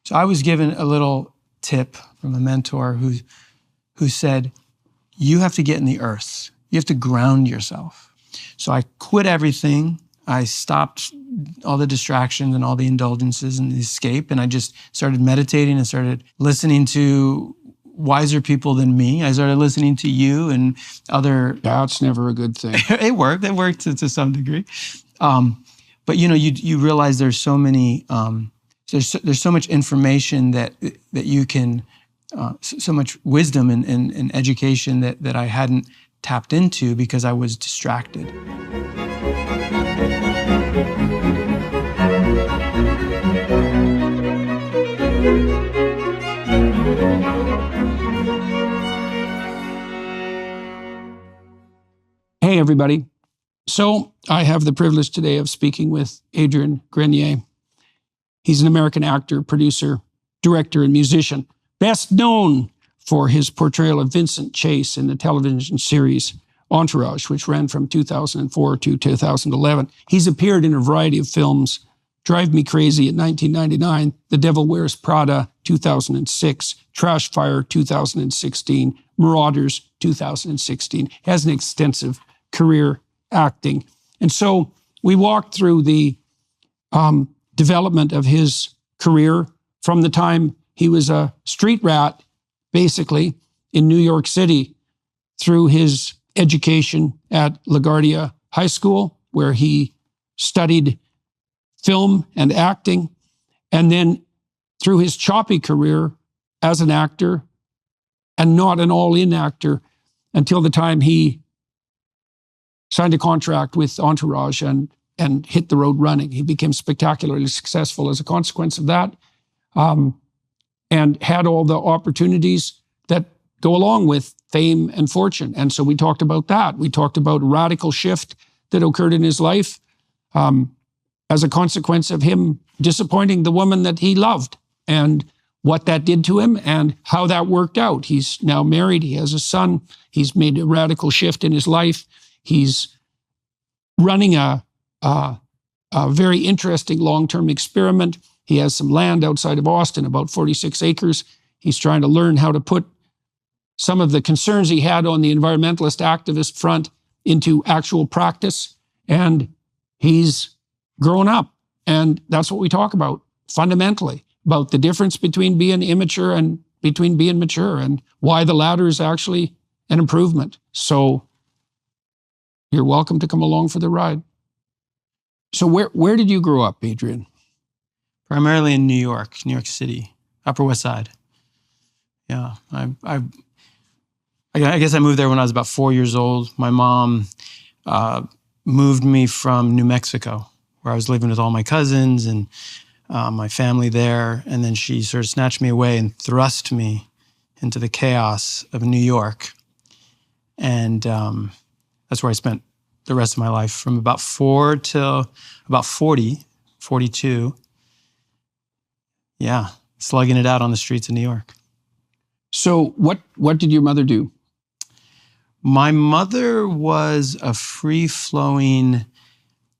So I was given a little tip from a mentor who said, you have to get in the earth. You have to ground yourself. So I quit everything. I stopped all the distractions and all the indulgences and the escape, and I just started meditating and started listening to wiser people than me. I started listening to you and other... That's never a good thing. It worked. It worked to some degree. But you realize there's so many... There's so much information that you can... so much wisdom and education that I hadn't tapped into because I was distracted. Hey, everybody. So I have the privilege today of speaking with Adrian Grenier. He's an American actor, producer, director, and musician, best known for his portrayal of Vincent Chase in the television series Entourage, which ran from 2004 to 2011. He's appeared in a variety of films: Drive Me Crazy in 1999, The Devil Wears Prada 2006, Trash Fire 2016, Marauders 2016. He has an extensive career acting. And so we walked through the development of his career from the time he was a street rat, basically, in New York City, through his education at LaGuardia High School, where he studied film and acting, and then through his choppy career as an actor, and not an all-in actor, until the time he signed a contract with Entourage and hit the road running. He became spectacularly successful as a consequence of that, and had all the opportunities that go along with fame and fortune. And so we talked about that. We talked about a radical shift that occurred in his life as a consequence of him disappointing the woman that he loved, and what that did to him and how that worked out. He's now married. He has a son. He's made a radical shift in his life. He's running a very interesting long-term experiment. He has some land outside of Austin, about 46 acres. He's trying to learn how to put some of the concerns he had on the environmentalist activist front into actual practice. And he's grown up. And that's what we talk about fundamentally, about the difference between being immature and between being mature, and why the latter is actually an improvement. So you're welcome to come along for the ride. So where did you grow up, Adrian? Primarily in New York City, Upper West Side. Yeah, I guess I moved there when I was about 4 years old. My mom moved me from New Mexico, where I was living with all my cousins and my family there. And then she sort of snatched me away and thrust me into the chaos of New York. And that's where I spent the rest of my life, from about 4 till about 40, 42. Yeah, slugging it out on the streets of New York. So what did your mother do? My mother was a free-flowing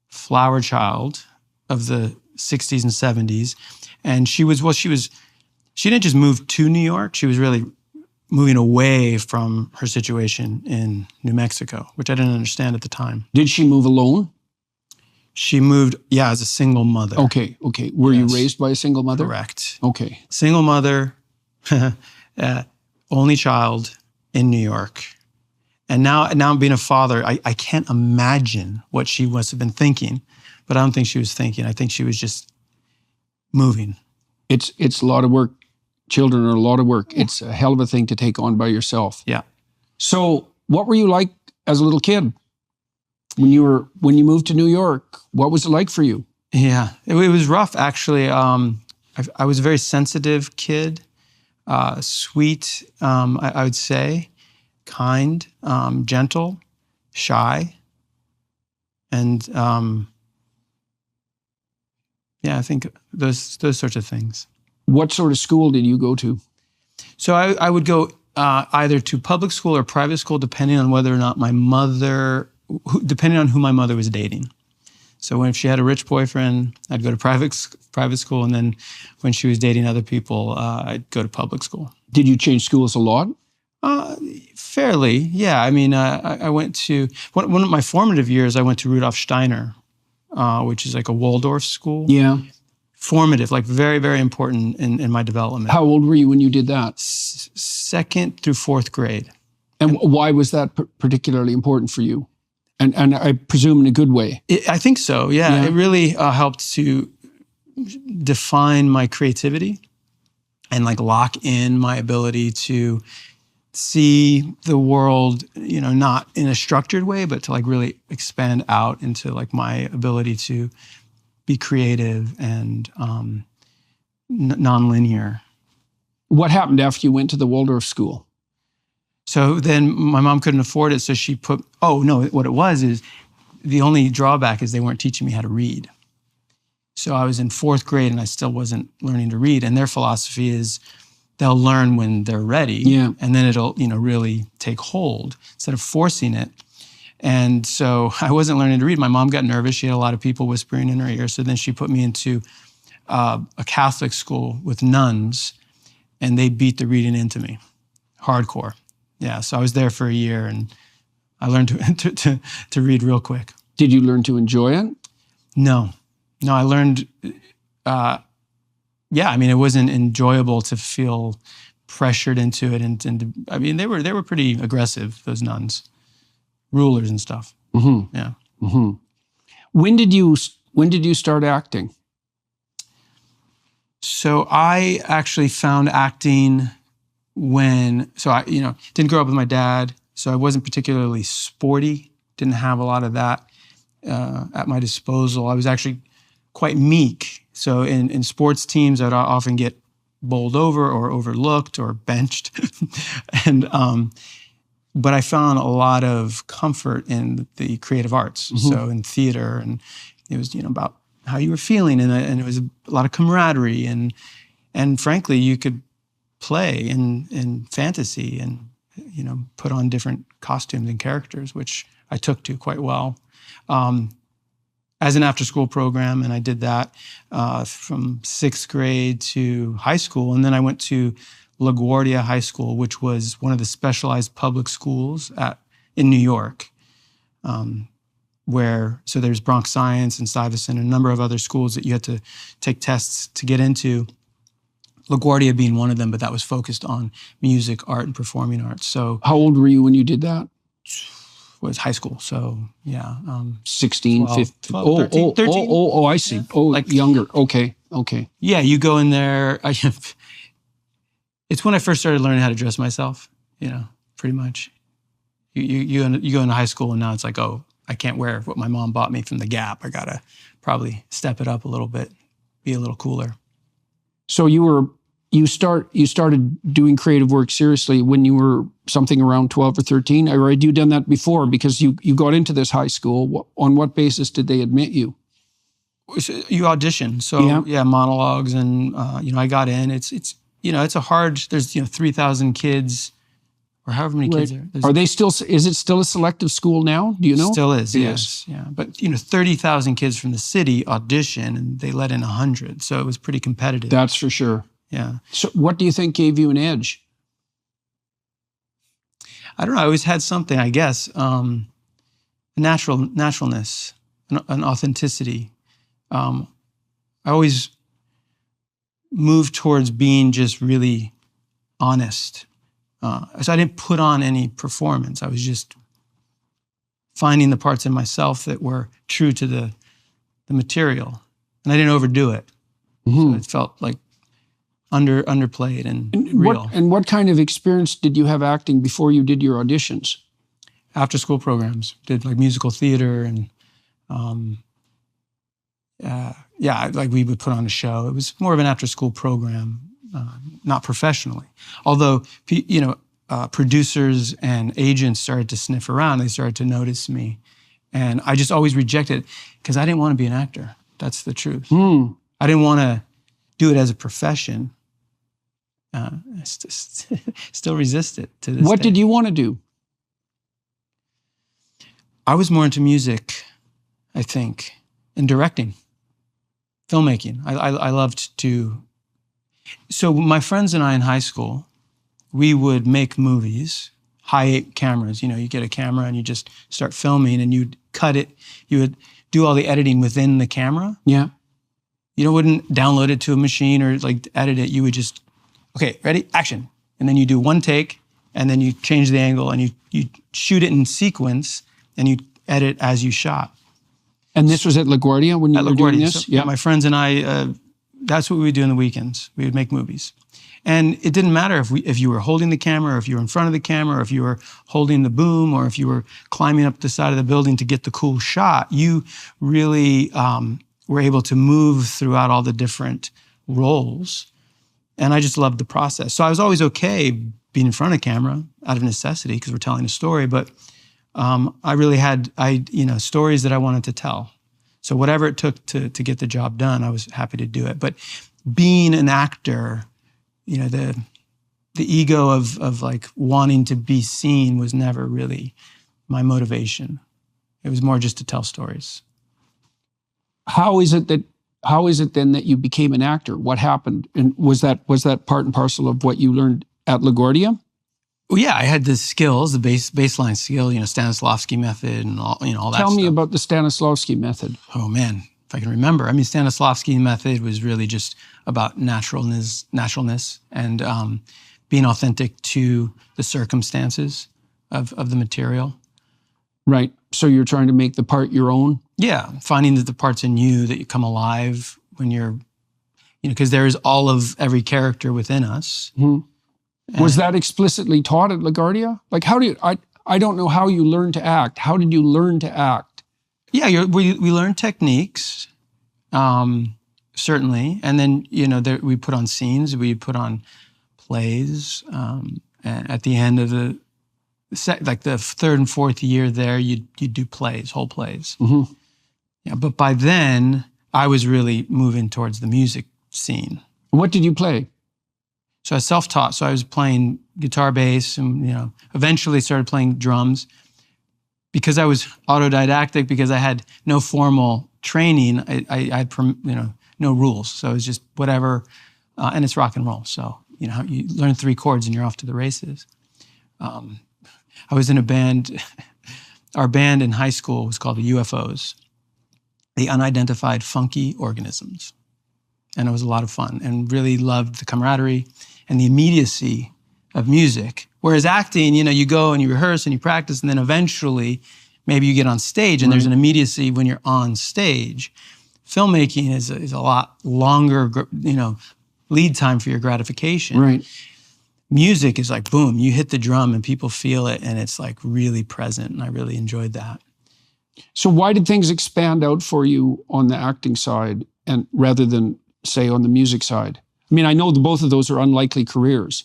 flower child of the 60s and 70s. And she didn't just move to New York. She was really moving away from her situation in New Mexico, which I didn't understand at the time. Did she move alone? She moved, as a single mother. Okay. Were you raised by a single mother? Correct. Okay. Single mother, only child in New York. And now being a father, I can't imagine what she must have been thinking, but I don't think she was thinking. I think she was just moving. It's a lot of work. Children are a lot of work. It's a hell of a thing to take on by yourself. Yeah. So what were you like as a little kid when you moved to New York? What was it like for you? Yeah, it was rough, actually. I was a very sensitive kid, sweet, I would say, kind, gentle, shy, and I think those sorts of things. What sort of school did you go to? So I would go either to public school or private school, depending on whether or not depending on who my mother was dating. So if she had a rich boyfriend, I'd go to private school, and then when she was dating other people, I'd go to public school. Did you change schools a lot? Fairly, yeah. I mean, I went to one of my formative years. I went to Rudolf Steiner, which is like a Waldorf school. Yeah. Formative, like very, very important in my development. How old were you when you did that? Second through fourth grade. And why was that particularly important for you? And I presume in a good way. I think so, yeah. It really helped to define my creativity and like lock in my ability to see the world, not in a structured way, but to like really expand out into like my ability to be creative and nonlinear. What happened after you went to the Waldorf school? So then my mom couldn't afford it, so she what it was is the only drawback is they weren't teaching me how to read. So I was in fourth grade and I still wasn't learning to read. And their philosophy is they'll learn when they're ready, and then it'll really take hold instead of forcing it. And so I wasn't learning to read. My mom got nervous. She had a lot of people whispering in her ear. So then she put me into a Catholic school with nuns, and they beat the reading into me, hardcore. Yeah, so I was there for a year, and I learned to read real quick. Did you learn to enjoy it? No, I learned. It wasn't enjoyable to feel pressured into it, and I mean they were pretty aggressive, those nuns, rulers and stuff. Mm-hmm. Yeah. Mm-hmm. When did you start acting? So I actually found acting so I, didn't grow up with my dad, so I wasn't particularly sporty, didn't have a lot of that at my disposal. I was actually quite meek. So in sports teams, I'd often get bowled over or overlooked or benched. But I found a lot of comfort in the creative arts. Mm-hmm. So in theater, and it was, about how you were feeling, and it was a lot of camaraderie, and frankly, you could play in fantasy and put on different costumes and characters, which I took to quite well as an after-school program, and I did that from sixth grade to high school, and then I went to LaGuardia High School, which was one of the specialized public schools in New York, so there's Bronx Science and Stuyvesant and a number of other schools that you had to take tests to get into. LaGuardia being one of them, but that was focused on music, art, and performing arts. So, how old were you when you did that? Was high school. So, yeah. 16, 12, 15. 12, 13, 13. Oh, I see. Yeah. Oh, like younger. Okay. Yeah, you go in there. It's when I first started learning how to dress myself, pretty much. You go into high school, and now it's like, oh, I can't wear what my mom bought me from the Gap. I got to probably step it up a little bit, be a little cooler. So you started doing creative work seriously when you were something around 12 or 13, or had you done that before? Because you got into this high school. On what basis did they admit you? You audition. So yeah monologues, and I got in. It's a hard. There's 3,000 kids, or however many kids there. Are they still? Is it still a selective school now? Do you know? Still is. Yes. Yeah. But 30,000 kids from the city audition, and they let in 100. So it was pretty competitive. That's for sure. Yeah. So what do you think gave you an edge? I don't know. I always had something, I guess. Naturalness, an authenticity. I always moved towards being just really honest. So I didn't put on any performance. I was just finding the parts in myself that were true to the material. And I didn't overdo it. Mm-hmm. So it felt like underplayed and real. What kind of experience did you have acting before you did your auditions? After school programs. Did like musical theater, and like we would put on a show. It was more of an after school program, not professionally. Although, producers and agents started to sniff around. They started to notice me. And I just always rejected it because I didn't want to be an actor. That's the truth. I didn't want to do it as a profession. I still resist it to this day. What did you want to do? I was more into music, I think. and directing, filmmaking. I loved to. So my friends and I in high school, we would make movies, high cameras. You know, you get a camera and you just start filming, and you'd cut it. You would do all the editing within the camera. Yeah. You wouldn't download it to a machine or like edit it. You would just, okay, ready, action. And then you do one take, and then you change the angle, and you shoot it in sequence, and you edit as you shot. And this was at LaGuardia when you were doing this? So, yeah, my friends and I, that's what we would do on the weekends. We would make movies. And it didn't matter if you were holding the camera, or if you were in front of the camera, or if you were holding the boom, or if you were climbing up the side of the building to get the cool shot. You really were able to move throughout all the different roles. And I just loved the process. So I was always okay being in front of camera out of necessity because we're telling a story. But I really had stories that I wanted to tell. So whatever it took to get the job done, I was happy to do it. But being an actor, you know, the ego of like wanting to be seen was never really my motivation. It was more just to tell stories. How is it then that you became an actor? What happened? And was that part and parcel of what you learned at LaGuardia? Well, yeah, I had the skills, the baseline skill, you know, Stanislavski method and all that stuff. Tell me about the Stanislavski method. Oh man, if I can remember. I mean, Stanislavski method was really just about naturalness and being authentic to the circumstances of the material. Right. So you're trying to make the part your own? Yeah, finding that the parts in you that you come alive when you're, you know, because there is all of every character within us. Mm-hmm. Was that explicitly taught at LaGuardia? Like, how do you, I don't know how you learn to act. How did you learn to act? Yeah, we learn techniques, certainly. And then, you know, we put on scenes, we put on plays. And at the end of the third and fourth year there, you do plays, whole plays. Mm-hmm. Yeah, but by then, I was really moving towards the music scene. What did you play? So I was self-taught. So I was playing guitar, bass, and, you know, eventually started playing drums. Because I was autodidactic, because I had no formal training, I had, you know, no rules. So it was just whatever, and it's rock and roll. So, you know, you learn 3 chords and you're off to the races. I was in a band. Our band in high school was called the UFOs, the Unidentified Funky Organisms. And it was a lot of fun and really loved the camaraderie and the immediacy of music. Whereas acting, you know, you go and you rehearse and you practice, and then eventually maybe you get on stage and there's an immediacy when you're on stage. Filmmaking is a lot longer, you know, lead time for your gratification. Right. Music is like, boom, you hit the drum and people feel it, and it's like really present, and I really enjoyed that. So why did things expand out for you on the acting side and rather than, say, on the music side? I mean, I know both of those are unlikely careers.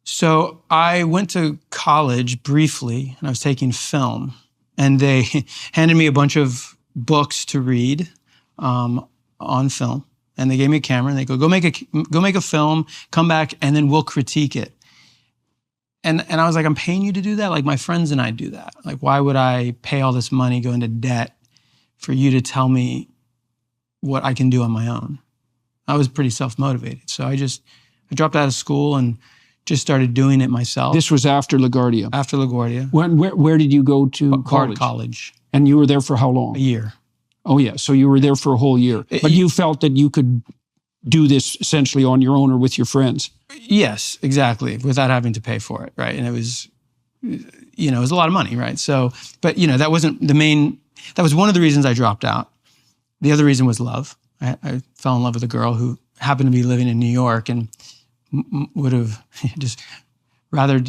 So I went to college briefly, and I was taking film, and they handed me a bunch of books to read on film, and they gave me a camera, and they go make a film, come back, and then we'll critique it. And I was like, I'm paying you to do that? Like, my friends and I do that. Like, why would I pay all this money, go into debt for you to tell me what I can do on my own? I was pretty self-motivated. So I dropped out of school and just started doing it myself. This was after LaGuardia? After LaGuardia. Where did you go to college? College. And you were there for how long? A year. Oh, yeah. So you were there for a whole year. But you felt that you could do this essentially on your own or with your friends? Yes, exactly. Without having to pay for it, right? And it was, you know, it was a lot of money, right? So, but, you know, that wasn't the main, that was one of the reasons I dropped out. The other reason was love. I fell in love with a girl who happened to be living in New York, and would have just rather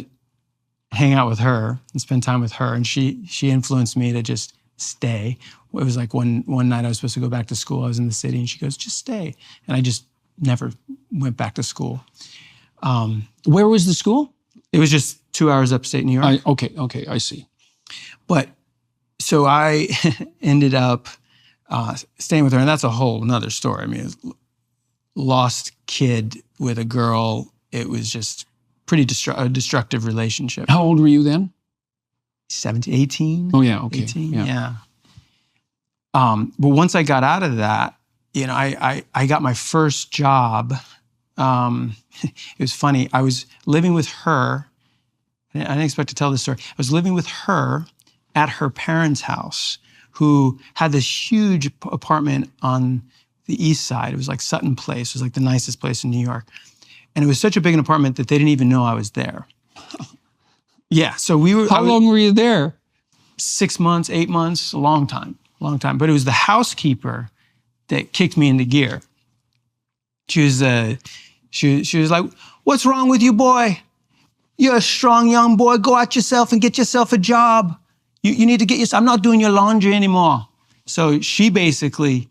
hang out with her and spend time with her. And she influenced me to just stay. It was like one night I was supposed to go back to school. I was in the city, and she goes, just stay. And I just never went back to school. Where was the school? It was just 2 hours upstate New York. Okay, I see. But so I ended up staying with her, and that's a whole nother story. I mean, it was lost kid with a girl. It was just pretty destructive relationship. How old were you then? 17, 18. Oh, yeah, okay. 18, yeah. But once I got out of that, you know, I got my first job. It was funny. I was living with her. I didn't expect to tell this story. I was living with her at her parents' house, who had this huge apartment on the east side. It was like Sutton Place. It was like the nicest place in New York. And it was such a big an apartment that they didn't even know I was there. Yeah, so we were— How long were you there? 6 months, 8 months, a long time. But it was the housekeeper that kicked me into gear. She was like, "What's wrong with you, boy? You're a strong young boy. Go out yourself and get yourself a job. You need to get yourself, I'm not doing your laundry anymore." So she basically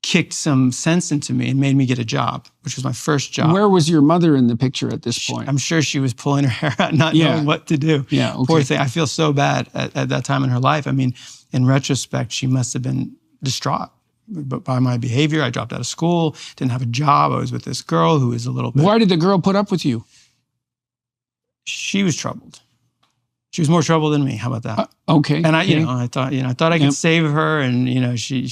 kicked some sense into me and made me get a job, which was my first job. Where was your mother in the picture at this point? I'm sure she was pulling her hair out, not knowing what to do. Yeah, okay. Poor thing. I feel so bad at that time in her life. I mean, in retrospect, she must have been distraught by my behavior. I dropped out of school, didn't have a job. I was with this girl who was a little bit— Why did the girl put up with you? She was troubled. She was more trouble than me. How about that? Okay. And I thought I could save her, and she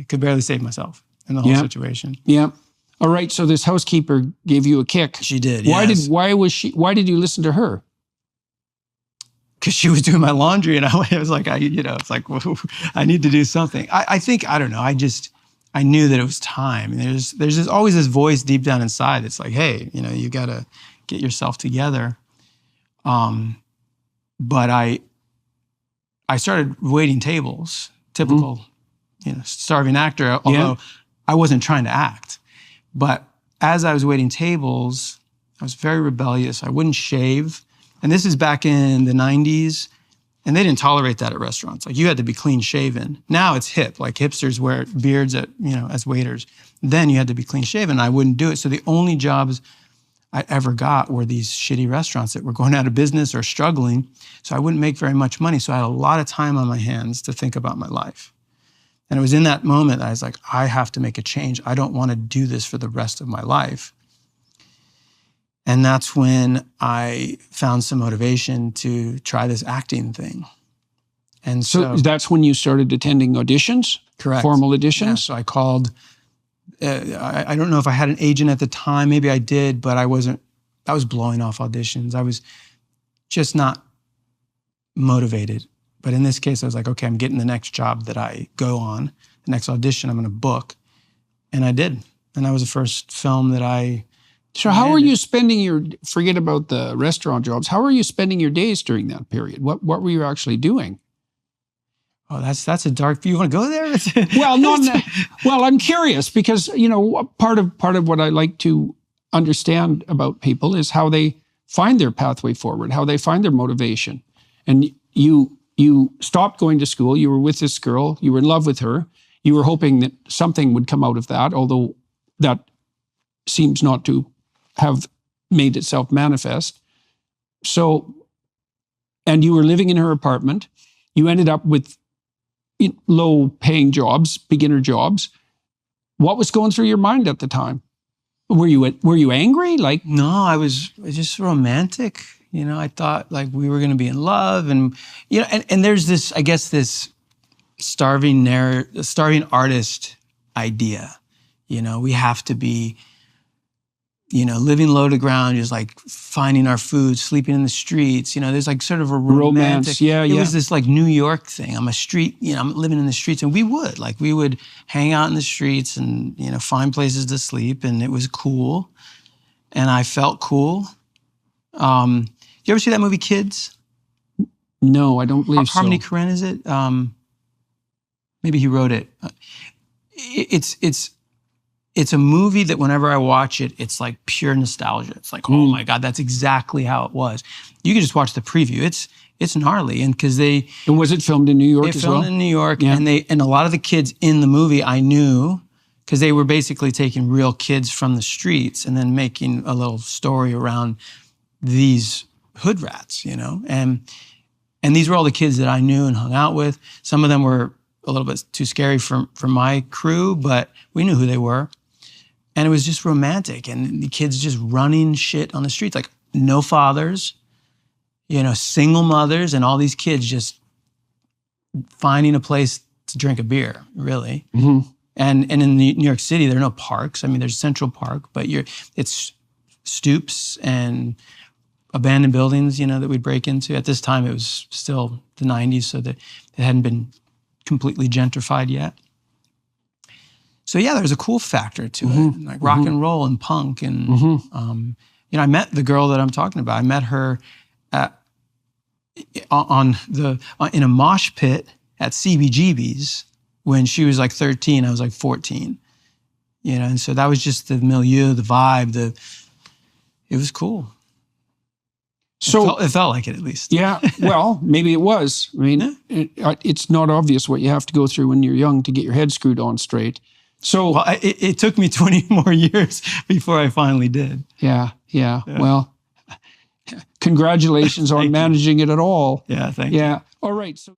could barely save myself in the whole situation. Yeah. All right. So this housekeeper gave you a kick. She did. Why yes. Why did you listen to her? Because she was doing my laundry, and I was like, it's like, whoa, I need to do something. I don't know. I knew that it was time. And there's always this voice deep down inside that's like, hey, you got to get yourself together. But I started waiting tables, typical, starving actor, although I wasn't trying to act. But as I was waiting tables, I was very rebellious. I wouldn't shave. And this is back in the 90s, and they didn't tolerate that at restaurants. Like, you had to be clean shaven. Now it's hip, like hipsters wear beards as waiters. Then you had to be clean shaven. I wouldn't do it. So the only jobs I ever got were these shitty restaurants that were going out of business or struggling. So I wouldn't make very much money. So I had a lot of time on my hands to think about my life. And it was in that moment that I was like, I have to make a change. I don't want to do this for the rest of my life. And that's when I found some motivation to try this acting thing. And so that's when you started attending auditions? Correct. Formal auditions? Yeah, so I called. I don't know if I had an agent at the time. Maybe I did, but I was blowing off auditions. I was just not motivated. But in this case, I was like, okay, I'm getting the next job that I go on, the next audition I'm going to book. And I did. And that was the first film that I— So how were you spending forget about the restaurant jobs, how were you spending your days during that period? What were you actually doing? Oh, that's a dark view. You want to go there? Well, I'm curious because, part of what I like to understand about people is how they find their pathway forward, how they find their motivation. And you stopped going to school. You were with this girl. You were in love with her. You were hoping that something would come out of that, although that seems not to have made itself manifest. So, and you were living in her apartment. You ended up with low-paying jobs, beginner jobs. What was going through your mind at the time? Were you angry? Like, no, I was just romantic. I thought like we were going to be in love, and and there's this, I guess, this starving artist idea. We have to be, living low to ground, just like finding our food, sleeping in the streets. There's like sort of a romantic— It was this like New York thing. I'm a street, I'm living in the streets, and we would hang out in the streets and, find places to sleep, and it was cool. And I felt cool. You ever see that movie Kids? No, I don't believe so. Harmony Korine, is it? Maybe he wrote it. It's a movie that whenever I watch it, it's like pure nostalgia. It's like, oh my God, that's exactly how it was. You can just watch the preview. It's gnarly, and because And was it filmed in New York as well? They filmed in New York, and a lot of the kids in the movie I knew, because they were basically taking real kids from the streets and then making a little story around these hood rats, and these were all the kids that I knew and hung out with. Some of them were a little bit too scary for my crew, but we knew who they were. And it was just romantic, and the kids just running shit on the streets, like no fathers, single mothers, and all these kids just finding a place to drink a beer, really. Mm-hmm. And in New York City, there are no parks. I mean, there's Central Park, but it's stoops and abandoned buildings, that we'd break into. At this time, it was still the 90s, so that it hadn't been completely gentrified yet. So yeah, there's a cool factor to it, like rock and roll and punk. And, I met the girl that I'm talking about. I met her in a mosh pit at CBGB's when she was like 13, I was like 14, and so that was just the milieu, the vibe, it was cool. So it felt like it, at least. Yeah, well, maybe it was. I mean, it's not obvious what you have to go through when you're young to get your head screwed on straight. So it took me 20 more years before I finally did. Yeah. Well, congratulations on managing it at all. Yeah, thank you. Yeah. All right. So,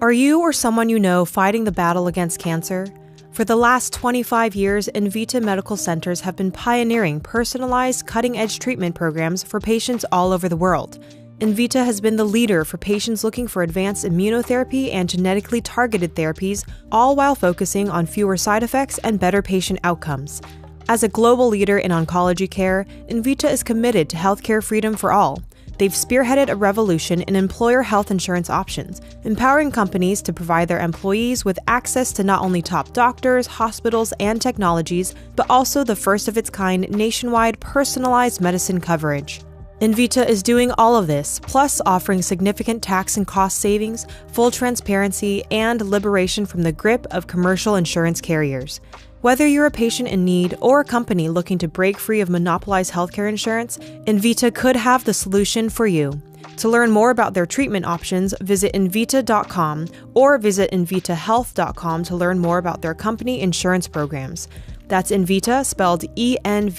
are you or someone you know fighting the battle against cancer? For the last 25 years, Invita Medical Centers have been pioneering personalized, cutting-edge treatment programs for patients all over the world. Invita has been the leader for patients looking for advanced immunotherapy and genetically targeted therapies, all while focusing on fewer side effects and better patient outcomes. As a global leader in oncology care, Invita is committed to healthcare freedom for all. They've spearheaded a revolution in employer health insurance options, empowering companies to provide their employees with access to not only top doctors, hospitals, and technologies, but also the first of its kind nationwide personalized medicine coverage. Invita is doing all of this, plus offering significant tax and cost savings, full transparency, and liberation from the grip of commercial insurance carriers. Whether you're a patient in need or a company looking to break free of monopolized healthcare insurance, Invita could have the solution for you. To learn more about their treatment options, visit Invita.com or visit InvitaHealth.com to learn more about their company insurance programs. That's Invita, spelled ENVITA.com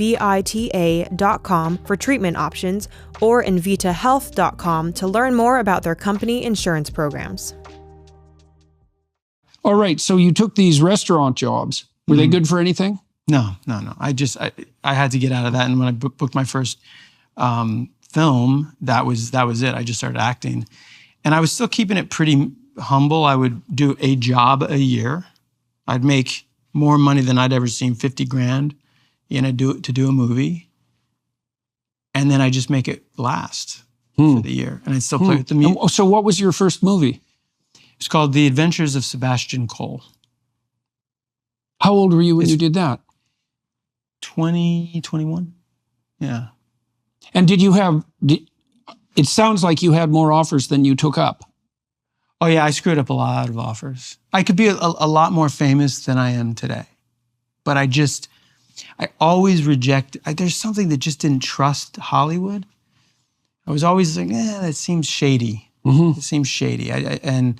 for treatment options, or InvitaHealth.com to learn more about their company insurance programs. All right, so you took these restaurant jobs. Were they good for anything? No. I had to get out of that. And when I booked my first film, that was it. I just started acting. And I was still keeping it pretty humble. I would do a job a year. I'd make more money than I'd ever seen, 50 grand, to do a movie. And then I just make it last for the year. And I still play with the music. So what was your first movie? It's called The Adventures of Sebastian Cole. How old were you when you did that? 20, 21. Yeah. And it sounds like you had more offers than you took up. Oh yeah, I screwed up a lot of offers. I could be a lot more famous than I am today. But I always reject, there's something that just didn't trust Hollywood. I was always like, that seems shady. It seems shady. So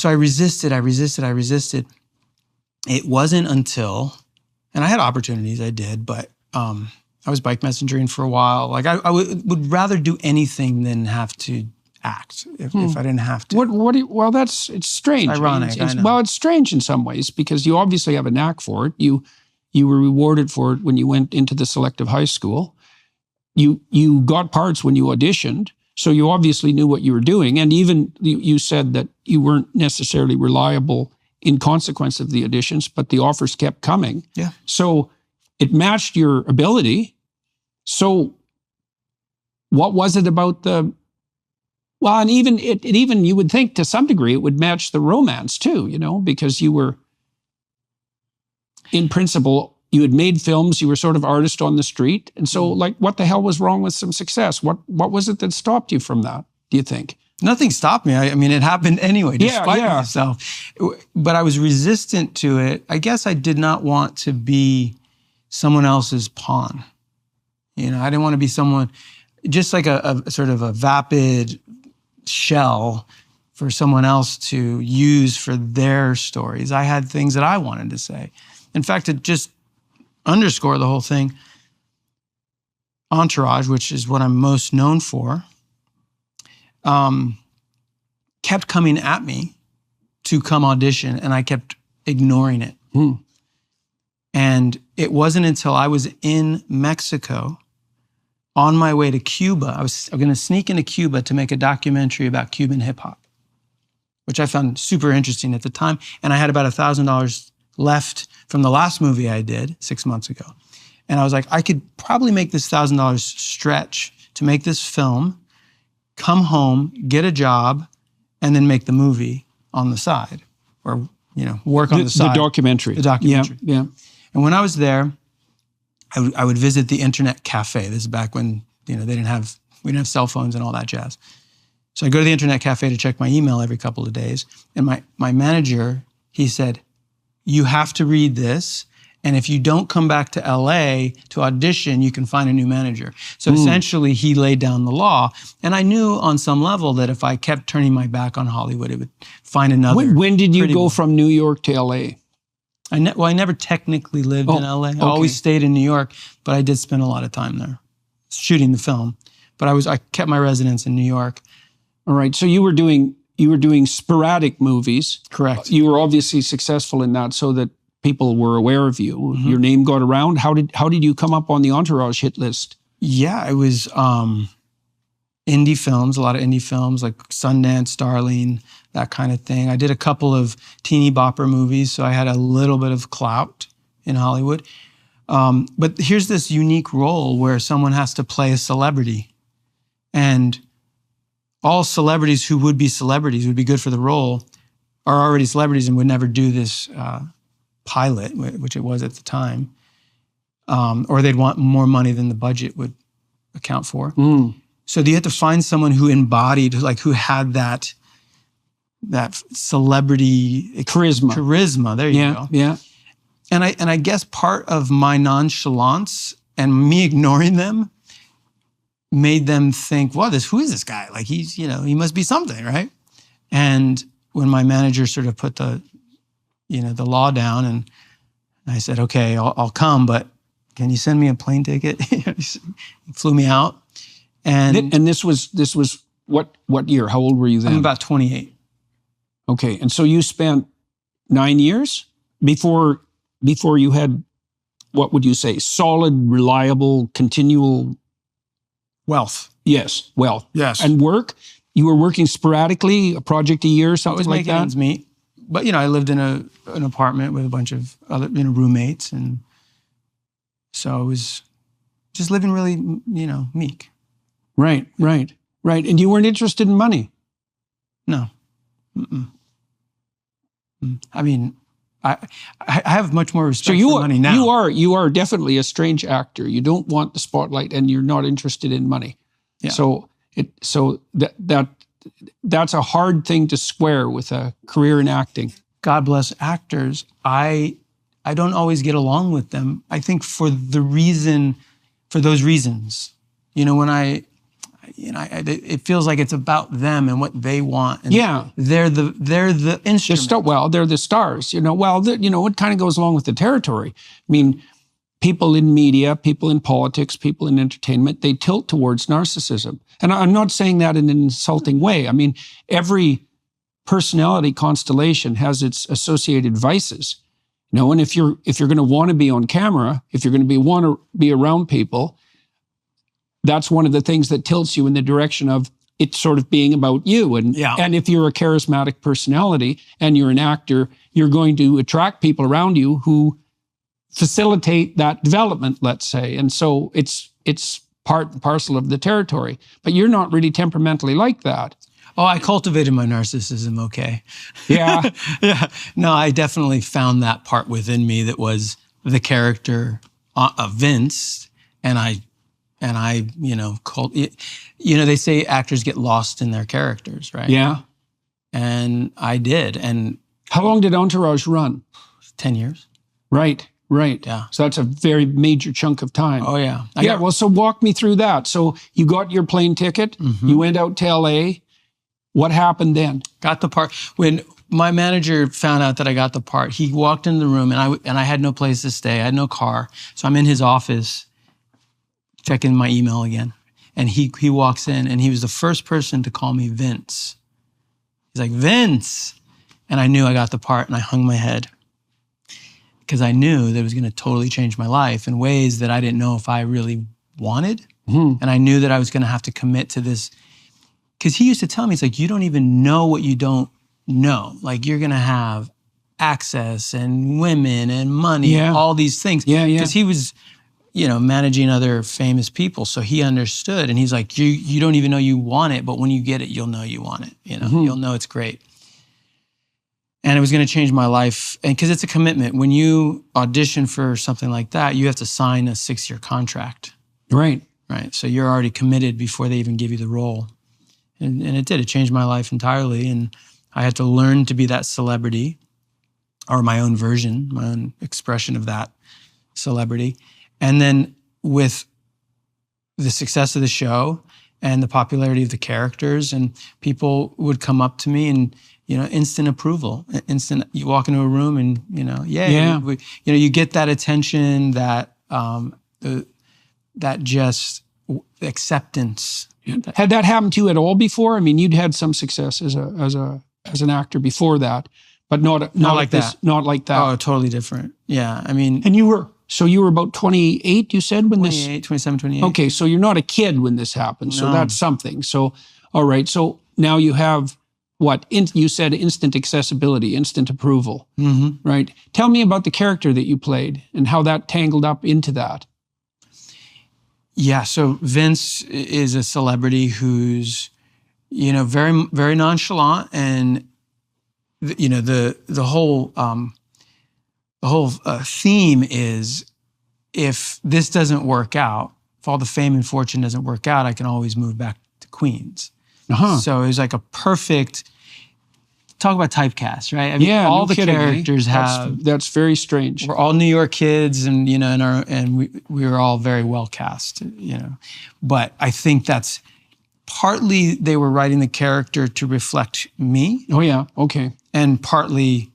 I resisted. It wasn't until, and I had opportunities, I did, but I was bike messengering for a while. Like I would rather do anything than have to act if I didn't have to. It's strange. It's ironic, I know. Well, it's strange in some ways because you obviously have a knack for it. You were rewarded for it when you went into the selective high school. You got parts when you auditioned, so you obviously knew what you were doing. And even you said that you weren't necessarily reliable in consequence of the auditions, but the offers kept coming. Yeah. So it matched your ability. So what was it about and even you would think to some degree it would match the romance too, because you were, in principle, you had made films, you were sort of artist on the street. And so what the hell was wrong with some success? What was it that stopped you from that, do you think? Nothing stopped me. I mean, it happened anyway, despite myself. But I was resistant to it. I guess I did not want to be someone else's pawn. I didn't want to be someone, just like a sort of a vapid shell for someone else to use for their stories. I had things that I wanted to say. In fact, to just underscore the whole thing, Entourage, which is what I'm most known for, kept coming at me to come audition, and I kept ignoring it. And it wasn't until I was in Mexico on my way to Cuba. I was going to sneak into Cuba to make a documentary about Cuban hip hop. which I found super interesting at the time. And I had about $1,000 left from the last movie I did 6 months ago. And I was like, I could probably make this $1,000 stretch to make this film, come home, get a job, and then make the movie on the side, or work on the side. The documentary. The documentary. Yeah. And when I was there, I would visit the internet cafe. This is back when we didn't have cell phones and all that jazz. So I go to the internet cafe to check my email every couple of days. And my manager, he said, you have to read this. And if you don't come back to LA to audition, you can find a new manager. So essentially, he laid down the law. And I knew on some level that if I kept turning my back on Hollywood, it would find another. When did you go from New York to LA? I never technically lived in LA. I always stayed in New York, but I did spend a lot of time there shooting the film. But I kept my residence in New York. All right. So you were doing sporadic movies. Correct. You were obviously successful in that, so that people were aware of you. Mm-hmm. Your name got around. How did you come up on the Entourage hit list? Yeah, it was indie films, a lot of indie films like Sundance, Darling, that kind of thing. I did a couple of teeny bopper movies, so I had a little bit of clout in Hollywood. But here's this unique role where someone has to play a celebrity. And all celebrities who would be celebrities, would be good for the role, are already celebrities and would never do this pilot, which it was at the time, or they'd want more money than the budget would account for. So you had to find someone who embodied, who had that celebrity charisma. There you go. Yeah. And I guess part of my nonchalance and me ignoring them made them think, "Well, who is this guy? He must be something, right?" And when my manager sort of put the law down, and I said, "Okay, I'll come, but can you send me a plane ticket?" He flew me out, and this was what year? How old were you then? I'm about 28. Okay, and so you spent 9 years before you had, what would you say, solid, reliable, continual wealth? Yes, wealth. Yes, and work. You were working sporadically, a project a year, something like that. I was making ends meet. But, I lived in an apartment with a bunch of other, roommates. And so I was just living really, meek. Right. And you weren't interested in money? No. I mean, I have much more respect for money now. You are definitely a strange actor. You don't want the spotlight and you're not interested in money. Yeah. So that's a hard thing to square with a career in acting. God bless actors. I don't always get along with them. I think for those reasons, it feels like it's about them and what they want. And they're the instrument. They're the stars. It kind of goes along with the territory. I mean, people in media, people in politics, people in entertainment, they tilt towards narcissism. And I'm not saying that in an insulting way. I mean, every personality constellation has its associated vices. And if you're going to want to be on camera, if you're going to want to be around people, that's one of the things that tilts you in the direction of it sort of being about you. And if you're a charismatic personality and you're an actor, you're going to attract people around you who facilitate that development, let's say. And so it's part and parcel of the territory. But you're not really temperamentally like that. Oh, I cultivated my narcissism, okay. Yeah. Yeah. No, I definitely found that part within me that was the character of Vince. And I they say actors get lost in their characters, right? Yeah. And I did. And how long did Entourage run? 10 years. Right. Yeah. So that's a very major chunk of time. Oh, yeah. So walk me through that. So you got your plane ticket. Mm-hmm. You went out to LA. What happened then? Got the part. When my manager found out that I got the part, he walked in the room and I had no place to stay. I had no car. So I'm in his office checking my email again. And he walks in and he was the first person to call me Vince. He's like, Vince. And I knew I got the part and I hung my head. Because I knew that it was going to totally change my life in ways that I didn't know if I really wanted. Mm-hmm. And I knew that I was going to have to commit to this. Because he used to tell me, it's like, you don't even know what you don't no, like you're going to have access and women and money, all these things. Yeah. Because he was, managing other famous people. So he understood. And he's like, you don't even know you want it, but when you get it, you'll know you want it. You'll know it's great. And it was going to change my life. And because it's a commitment. When you audition for something like that, you have to sign a 6-year contract. Right. Right. So you're already committed before they even give you the role. And it did. It changed my life entirely. And I had to learn to be that celebrity, or my own version, my own expression of that celebrity. And then with the success of the show and the popularity of the characters, and people would come up to me and, instant approval, you walk into a room and, you get that attention, that just acceptance. Had that happened to you at all before? I mean, you'd had some success as an actor before that, but not like that. Not like that. Oh, totally different. Yeah, I mean, and you were about 28, you said, when 27, 28. Okay, so you're not a kid when this happened. So that's something. So, all right. So now you have what? You said instant accessibility, instant approval, right? Tell me about the character that you played and how that tangled up into that. Yeah, so Vince is a celebrity who's, very, very nonchalant, and the whole theme is, if this doesn't work out, if all the fame and fortune doesn't work out, I can always move back to Queens. So it was like a perfect. Talk about typecast, right? I mean, all the characters have. That's very strange. We're all New York kids, and we were all very well cast, But I think that's partly they were writing the character to reflect me. Oh yeah, okay. And partly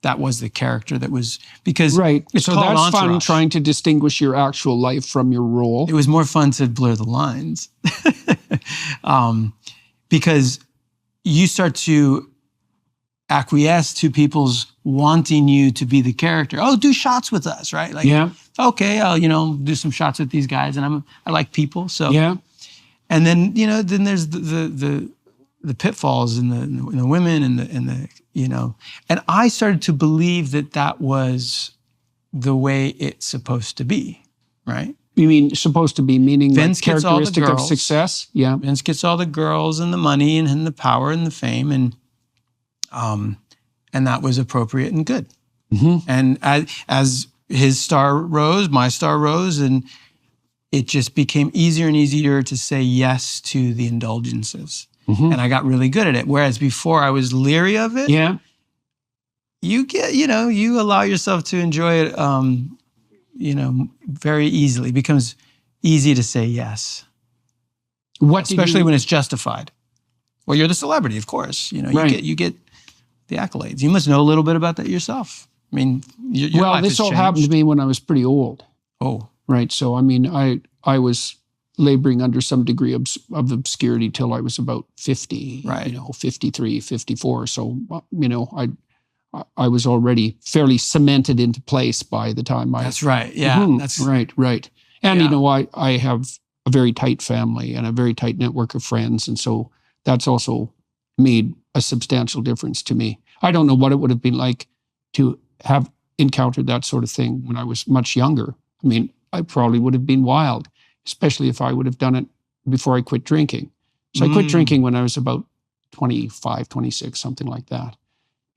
that was the character that was, because it's so called that's Entourage. fun, trying to distinguish your actual life from your role. It was more fun to blur the lines, because you start to acquiesce to people's wanting you to be the character. Oh, do shots with us, right? Like, okay, I'll do some shots with these guys, and I like people, so And then then there's the pitfalls and the women and the and I started to believe that was the way it's supposed to be, right? You mean supposed to be, meaning Vince like gets all the characteristic of girls. success? Yeah. Vince gets all the girls and the money and the power and the fame, and that was appropriate and good. And as his star rose, my star rose, and it just became easier and easier to say yes to the indulgences. And I got really good at it. Whereas before I was leery of it. Yeah. You get, you allow yourself to enjoy it, very easily. It becomes easy to say yes. Especially when it's justified. Well, you're the celebrity, of course. You get the accolades. You must know a little bit about that yourself. I mean, your life this has all changed. happened to me when I was pretty old. Oh. Right. So, I mean, I was laboring under some degree of obscurity till I was about 50, right. 53, 54. So, I was already fairly cemented into place by the time I... That's right. Yeah. That's right. And, I have a very tight family and a very tight network of friends. And so that's also made a substantial difference to me. I don't know what it would have been like to have encountered that sort of thing when I was much younger. I mean, I probably would have been wild, especially if I would have done it before I quit drinking. So I quit drinking when I was about 25, 26, something like that.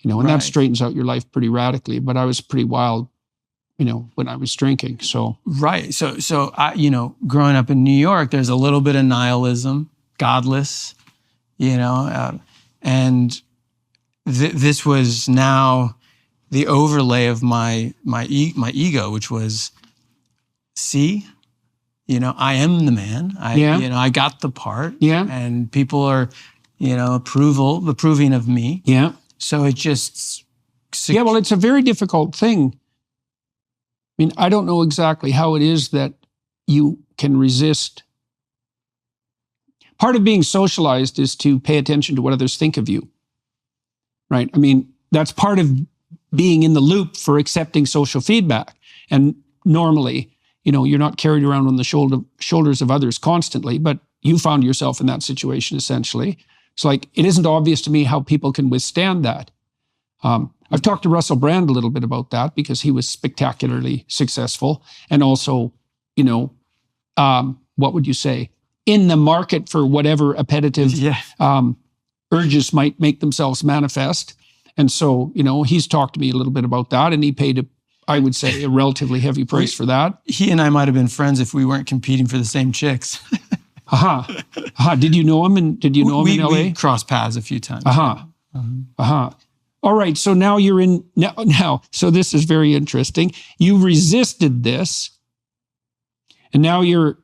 And that straightens out your life pretty radically. But I was pretty wild, when I was drinking. So right. So I, growing up in New York, there's a little bit of nihilism, godless, and this was now the overlay of my ego, which was, see, I am the man. I got the part. Yeah. And people are, approving of me. Yeah. So it just... Yeah, well, it's a very difficult thing. I mean, I don't know exactly how it is that you can resist. Part of being socialized is to pay attention to what others think of you, right? I mean, that's part of being in the loop for accepting social feedback. And normally, you're not carried around on the shoulders of others constantly, but you found yourself in that situation essentially. It's like, it isn't obvious to me how people can withstand that. I've talked to Russell Brand a little bit about that because he was spectacularly successful. And also, what would you say? In the market for whatever appetitive urges might make themselves manifest. And so, he's talked to me a little bit about that, and he paid, I would say, a relatively heavy price for that. He and I might have been friends if we weren't competing for the same chicks. Did you know him? And did you know him in LA? We crossed paths a few times. All right. So now you're in now. So this is very interesting. You resisted this, and now you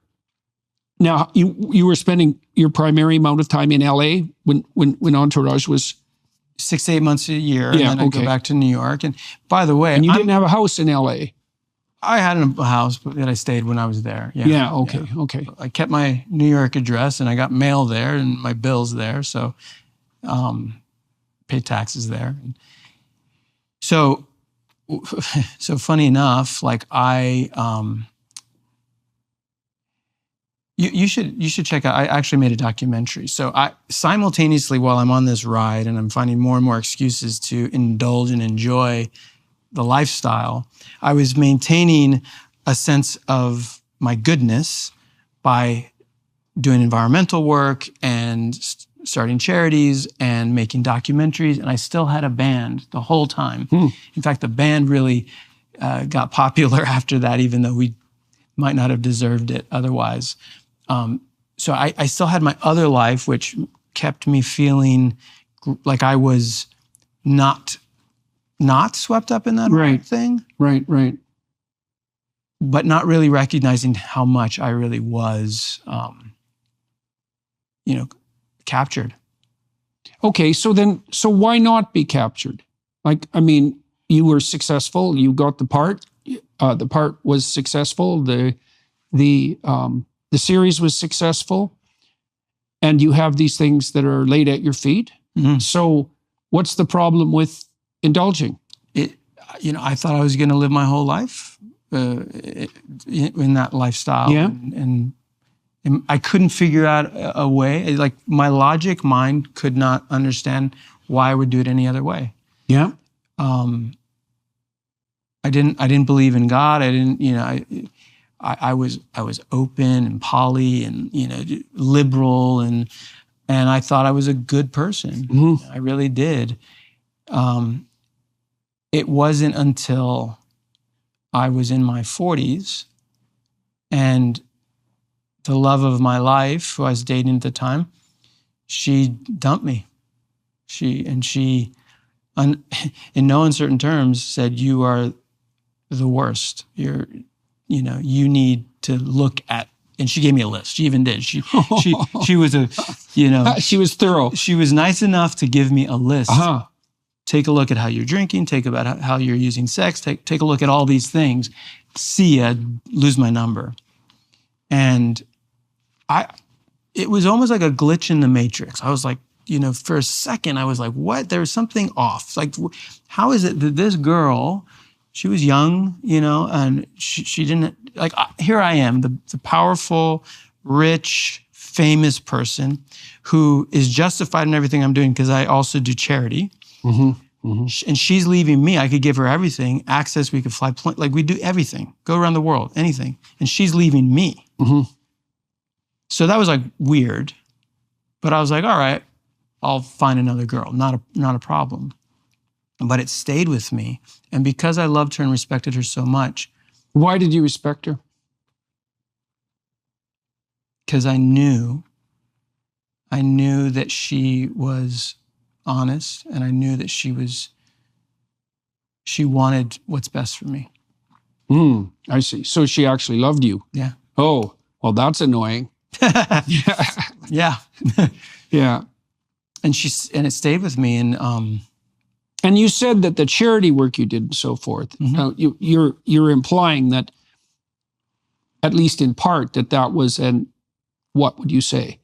were spending your primary amount of time in LA when Entourage was 6 to 8 months a year, and then I go back to New York. And by the way, and you didn't have a house in LA. I had a house that I stayed when I was there. Okay. I kept my New York address, and I got mail there and my bills there. So, paid taxes there. So funny enough, like you should check out. I actually made a documentary. So I simultaneously, while I'm on this ride and I'm finding more and more excuses to indulge and enjoy the lifestyle, I was maintaining a sense of my goodness by doing environmental work and starting charities and making documentaries. And I still had a band the whole time. In fact, the band really got popular after that, even though we might not have deserved it otherwise. So I still had my other life, which kept me feeling like I was not swept up in that whole thing. Right. But not really recognizing how much I really was, captured. Okay, so why not be captured? Like, I mean, you were successful. You got the part. The part was successful. The series was successful, and you have these things that are laid at your feet. Mm-hmm. So, what's the problem with indulging? I thought I was going to live my whole life in that lifestyle, and I couldn't figure out a way. Like, my logic mind could not understand why I would do it any other way. Yeah. I didn't believe in God. I didn't, I was open and poly and, liberal and I thought I was a good person. Mm-hmm. I really did. It wasn't until I was in my 40s and the love of my life, who I was dating at the time, she dumped me. She, in no uncertain terms, said, "You are the worst. You need to look at," and she gave me a list. She even did. She was she was thorough. She was nice enough to give me a list. Uh-huh. Take a look at how you're drinking. Take about how you're using sex. Take a look at all these things. See ya, lose my number. And it was almost like a glitch in the matrix. I was like, for a second, I was like, what? There was something off. Like, how is it that this girl, she was young, and she didn't, like, here I am, the powerful, rich, famous person who is justified in everything I'm doing because I also do charity. Mm-hmm. Mm-hmm. And she's leaving me. I could give her everything, access, we could fly, like we do everything, go around the world, anything. And she's leaving me. Mm-hmm. So that was like weird, but I was like, all right, I'll find another girl, not a problem. But it stayed with me. And because I loved her and respected her so much. Why did you respect her? Because I knew that she was honest, and I knew that she wanted what's best for me. I see. So she actually loved you. Yeah. Oh, well, that's annoying. Yeah. Yeah. And it stayed with me. And you said that the charity work you did and so forth. Mm-hmm. Now you're implying that, at least in part, that was what would you say?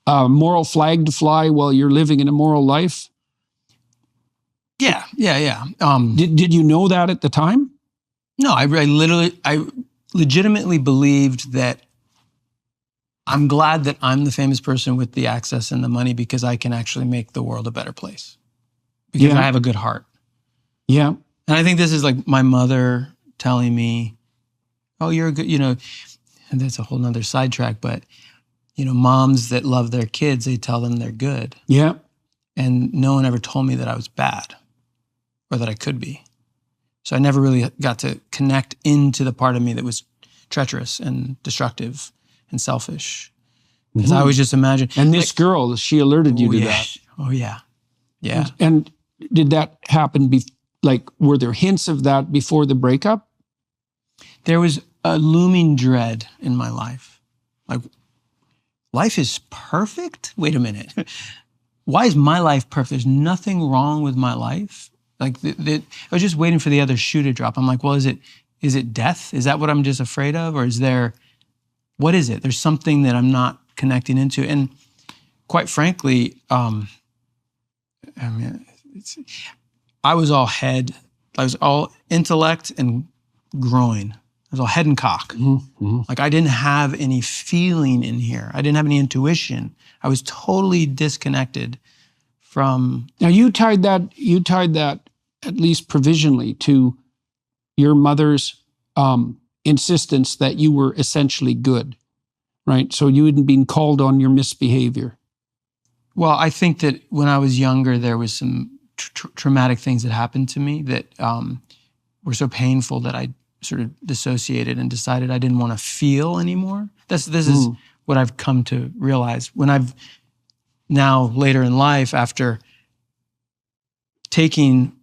A moral flag to fly while you're living an immoral life? Yeah. Did you know that at the time? No, I legitimately believed that I'm glad that I'm the famous person with the access and the money because I can actually make the world a better place because I have a good heart. Yeah. And I think this is like my mother telling me, oh, you're a good, and that's a whole nother sidetrack, but moms that love their kids, they tell them they're good. Yeah. And no one ever told me that I was bad or that I could be. So I never really got to connect into the part of me that was treacherous and destructive and selfish. Because I always just imagined. And this girl, she alerted you to that. Oh, yeah. Yeah. And did that happen, were there hints of that before the breakup? There was a looming dread in my life. Like, life is perfect? Wait a minute. Why is my life perfect? There's nothing wrong with my life. Like, I was just waiting for the other shoe to drop. I'm like, well, is it death? Is that what I'm just afraid of? Or what is it? There's something that I'm not connecting into. And quite frankly, I was all head. I was all intellect and groin. I was all head and cock. Mm-hmm. Like, I didn't have any feeling in here. I didn't have any intuition. I was totally disconnected from. Now you tied that at least provisionally to your mother's insistence that you were essentially good, right? So you hadn't been called on your misbehavior. Well, I think that when I was younger, there was some traumatic things that happened to me that were so painful that I sort of dissociated and decided I didn't want to feel anymore. This is what I've come to realize when I've now later in life, after taking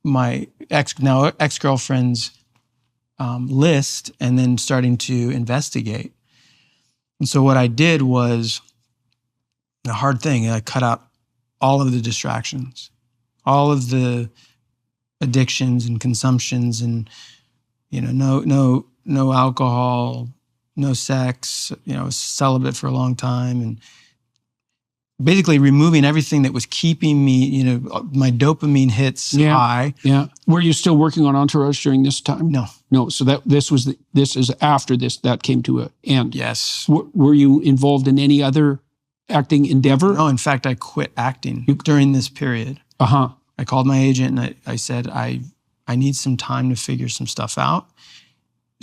my ex-girlfriend's list and then starting to investigate. And so what I did was a hard thing. I cut out all of the distractions, all of the addictions and consumptions, and no alcohol, no sex. I was celibate for a long time, and basically removing everything that was keeping me, my dopamine hits high. Yeah. Were you still working on Entourage during this time? No. So this is after that came to an end. Yes. Were you involved in any other acting endeavor? No, in fact, I quit acting during this period. Uh-huh. I called my agent and I said, I need some time to figure some stuff out.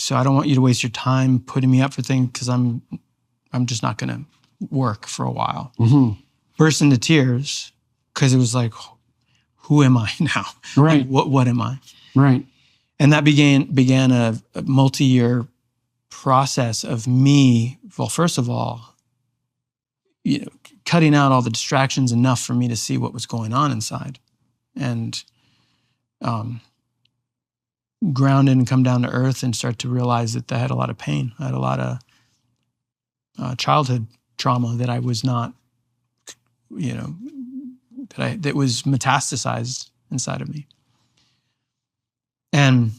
So I don't want you to waste your time putting me up for things because I'm just not going to work for a while. Mm-hmm. Burst into tears because it was like, who am I now? Right. Like, what am I? Right. And that began a multi-year process of me, well, first of all, cutting out all the distractions enough for me to see what was going on inside, and ground in and come down to earth and start to realize that I had a lot of pain. I had a lot of childhood trauma that I was not, that was metastasized inside of me. And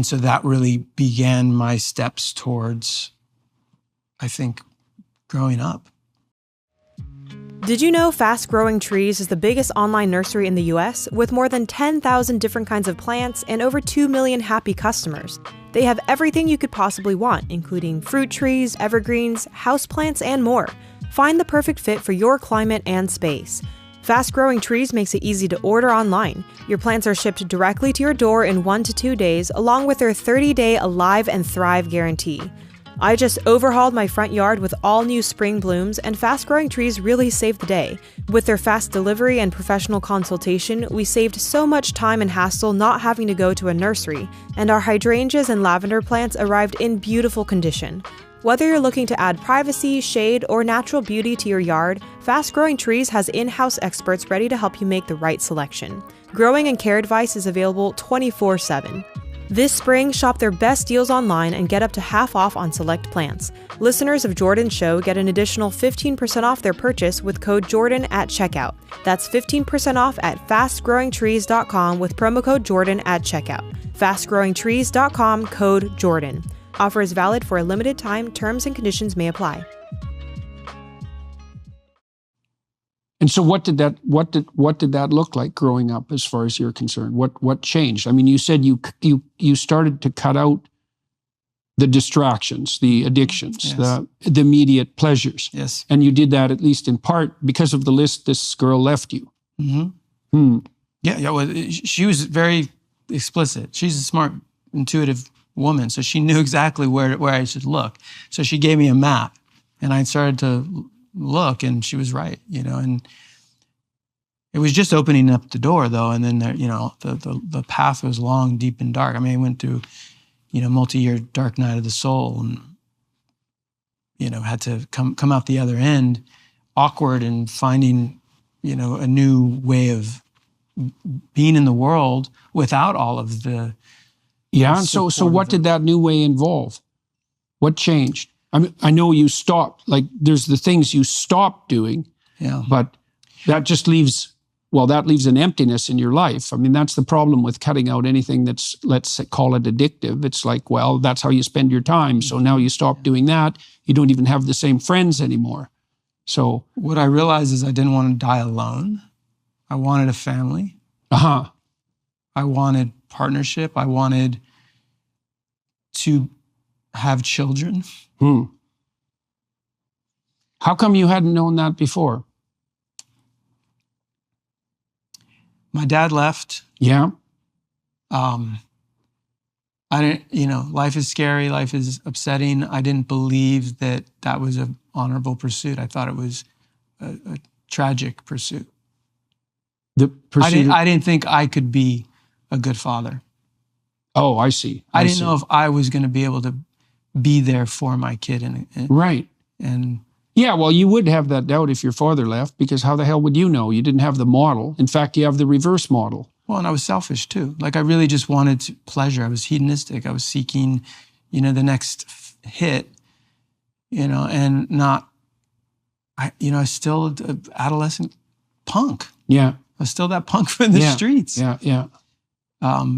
so that really began my steps towards, I think, growing up. Did you know Fast Growing Trees is the biggest online nursery in the US with more than 10,000 different kinds of plants and over 2 million happy customers? They have everything you could possibly want, including fruit trees, evergreens, houseplants, and more. Find the perfect fit for your climate and space. Fast Growing Trees makes it easy to order online. Your plants are shipped directly to your door in 1 to 2 days, along with their 30-day Alive and Thrive guarantee. I just overhauled my front yard with all new spring blooms, and Fast Growing Trees really saved the day. With their fast delivery and professional consultation, we saved so much time and hassle not having to go to a nursery, and our hydrangeas and lavender plants arrived in beautiful condition. Whether you're looking to add privacy, shade, or natural beauty to your yard, Fast Growing Trees has in-house experts ready to help you make the right selection. Growing and care advice is available 24/7. This spring, shop their best deals online and get up to half off on select plants. Listeners of Jordan's show get an additional 15% off their purchase with code Jordan at checkout. That's 15% off at fastgrowingtrees.com with promo code Jordan at checkout. Fastgrowingtrees.com, code Jordan. Offer is valid for a limited time. Terms and conditions may apply. And so what did that look like growing up as far as you're concerned? What changed? I mean, you said you started to cut out the distractions, the addictions, Yes. the immediate pleasures. Yes. And you did that at least in part because of the list this girl left you. Mm-hmm. Yeah. Well, she was very explicit. She's a smart, intuitive woman, so she knew exactly where I should look. So she gave me a map, and I started to look, and she was right, and it was just opening up the door, though. And then there, the path was long, deep, and dark. I mean, I went through, multi-year dark night of the soul, and had to come out the other end, awkward, and finding, a new way of being in the world without all of the. Yeah. And so what did that new way involve? What changed? I mean, I know you stopped. Like, there's the things you stopped doing. Yeah. But that just leaves an emptiness in your life. I mean, that's the problem with cutting out anything that's, let's call it addictive. It's like, well, that's how you spend your time. So now you stop doing that. You don't even have the same friends anymore. So what I realized is I didn't want to die alone. I wanted a family. Uh-huh. I wanted partnership. I wanted to have children. How come you hadn't known that before? My dad left. Yeah. I didn't, life is scary. Life is upsetting. I didn't believe that was an honorable pursuit. I thought it was a tragic pursuit. The pursuit. I didn't think I could be a good father. Oh, I see. I didn't know if I was going to be able to be there for my kid. Right. And yeah, well, you would have that doubt if your father left, because how the hell would you know? You didn't have the model. In fact, you have the reverse model. Well, and I was selfish too. Like, I really just wanted pleasure. I was hedonistic. I was seeking, the next hit, and not, I was still an adolescent punk. Yeah. I was still that punk from the streets. Yeah.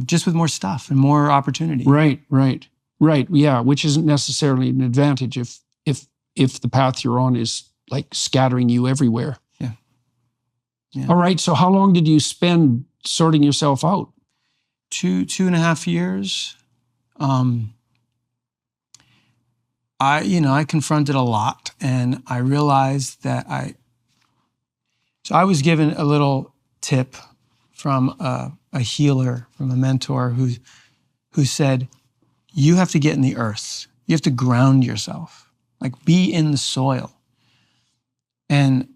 Just with more stuff and more opportunity. Right. Yeah, which isn't necessarily an advantage if the path you're on is like scattering you everywhere. Yeah. All right. So how long did you spend sorting yourself out? 2.5 years. I confronted a lot, and I realized that I was given a little tip from a healer, from a mentor who said, you have to get in the earth. You have to ground yourself. Like, be in the soil. And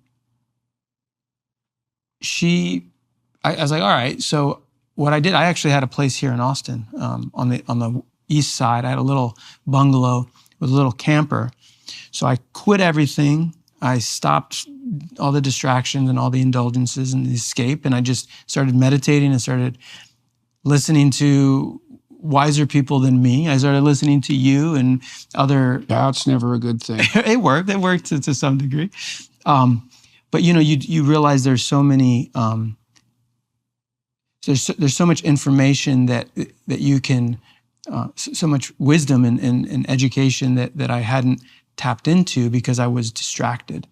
I was like, all right. So what I did, I actually had a place here in Austin, on the east side. I had a little bungalow with a little camper. So I quit everything. I stopped all the distractions and all the indulgences and the escape. And I just started meditating and started listening to wiser people than me. I started listening to you and other. That's never a good thing. It worked to some degree. But you realize there's so many, there's so much information that you can, so much wisdom and education that I hadn't tapped into because I was distracted.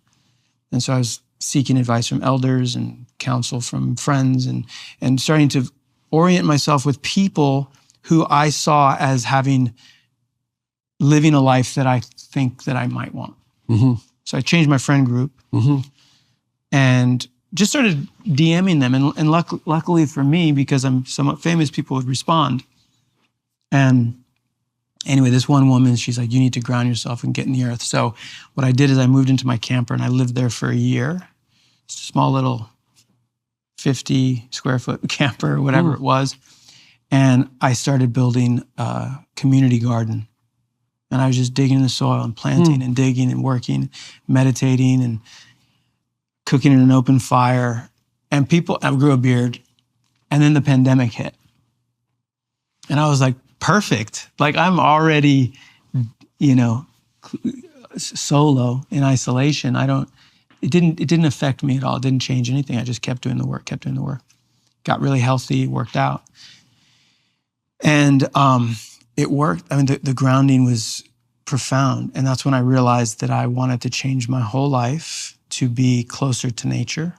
And so I was seeking advice from elders and counsel from friends and starting to orient myself with people who I saw as living a life that I think that I might want. Mm-hmm. So I changed my friend group. Mm-hmm. And just started DMing them. And luckily for me, because I'm somewhat famous, people would respond. And anyway, this one woman, she's like, you need to ground yourself and get in the earth. So what I did is I moved into my camper and I lived there for a year. It's a small little 50 square foot camper or whatever it was. And I started building a community garden. And I was just digging in the soil and planting and digging and working, meditating and cooking in an open fire. And I grew a beard. And then the pandemic hit. And I was like, perfect. Like, I'm already, solo in isolation. It didn't affect me at all. It didn't change anything. I just kept doing the work. Got really healthy, worked out. And it worked. I mean, the grounding was profound. And that's when I realized that I wanted to change my whole life to be closer to nature.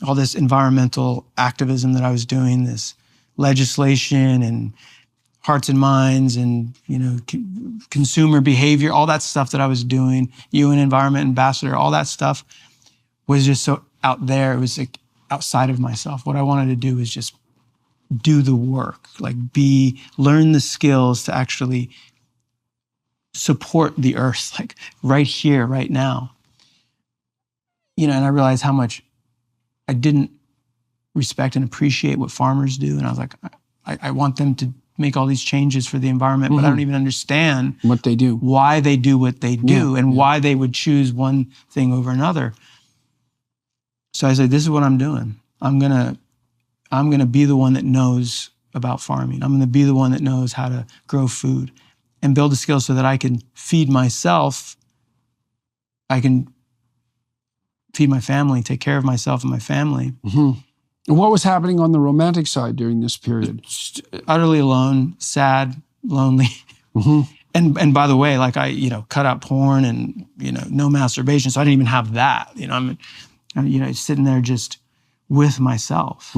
All this environmental activism that I was doing, this legislation and hearts and minds and, consumer behavior, all that stuff that I was doing, UN Environment Ambassador, all that stuff was just so out there. It was like outside of myself. What I wanted to do was just do the work, like learn the skills to actually support the earth, like right here, right now. And I realized how much I didn't respect and appreciate what farmers do. And I was like, I want them to make all these changes for the environment, but I don't even understand what they do, why they do what they do, and why they would choose one thing over another. So I said, this is what I'm doing. I'm gonna be the one that knows about farming. I'm gonna be the one that knows how to grow food and build a skill so that I can feed myself. I can feed my family, take care of myself and my family. And what was happening on the romantic side during this period? Just utterly alone, sad, lonely. And by the way, like I, cut out porn and, no masturbation. So I didn't even have that. I'm sitting there just with myself.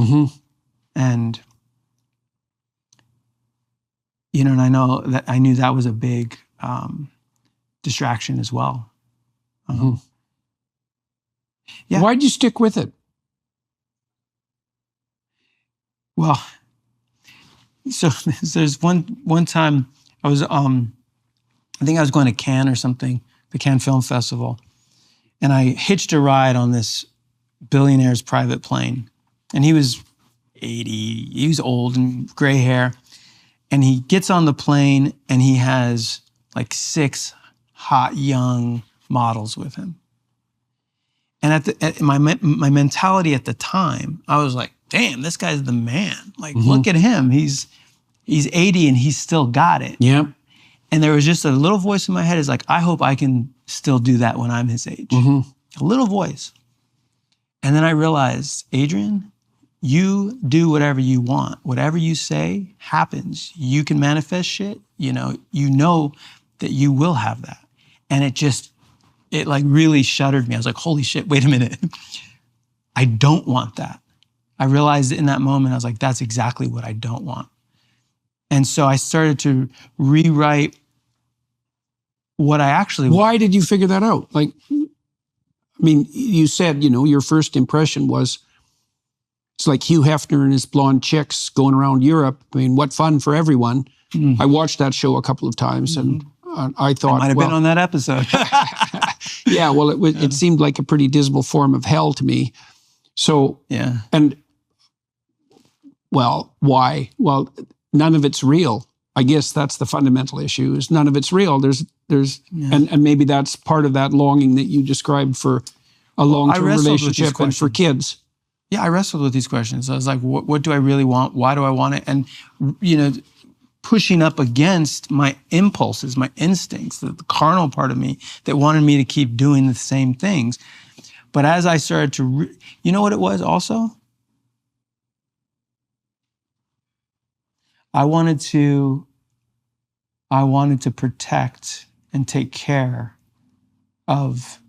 And, and I knew that was a big distraction as well. Yeah. Why'd you stick with it? Well, so there's one time I was, I think I was going to Cannes or something, the Cannes Film Festival, and I hitched a ride on this billionaire's private plane. And he was 80, he was old and gray hair. And he gets on the plane and he has like 6 hot young models with him. And my mentality at the time, I was like, damn, this guy's the man. Like, look at him. He's 80 and he's still got it. Yeah. And there was just a little voice in my head is like, I hope I can still do that when I'm his age. A little voice. And then I realized, Adrian, you do whatever you want. Whatever you say happens. You can manifest shit. You know that you will have that. And it like really shuddered me. I was like, holy shit, wait a minute. I don't want that. I realized in that moment, I was like, that's exactly what I don't want. And so I started to rewrite what I actually want. Why did you figure that out? Like, I mean, you said, your first impression was, it's like Hugh Hefner and his blonde chicks going around Europe. I mean, what fun for everyone. I watched that show a couple of times and I thought, I might have been on that episode. Yeah, well, it seemed like a pretty dismal form of hell to me. So, yeah. And, well, why? Well, none of it's real. I guess that's the fundamental issue, is none of it's real. And maybe that's part of that longing that you described for a long-term relationship and for kids. Yeah, I wrestled with these questions. I was like, what do I really want? Why do I want it? And, pushing up against my impulses, my instincts, the carnal part of me that wanted me to keep doing the same things. But as I started to, you know what it was also? I wanted to protect and take care of,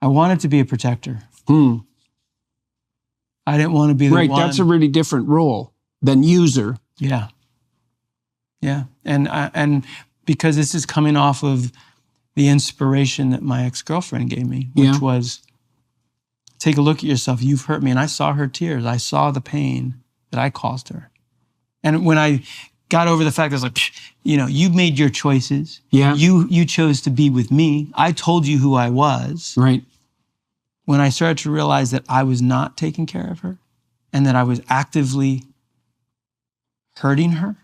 I wanted to be a protector. I didn't want to be the one. Right, that's a really different role than user. Yeah. Yeah. And because this is coming off of the inspiration that my ex-girlfriend gave me, which was, take a look at yourself. You've hurt me. And I saw her tears. I saw the pain that I caused her. And when I got over the fact, I was like, you made your choices. Yeah. You chose to be with me. I told you who I was. Right. When I started to realize that I was not taking care of her and that I was actively hurting her,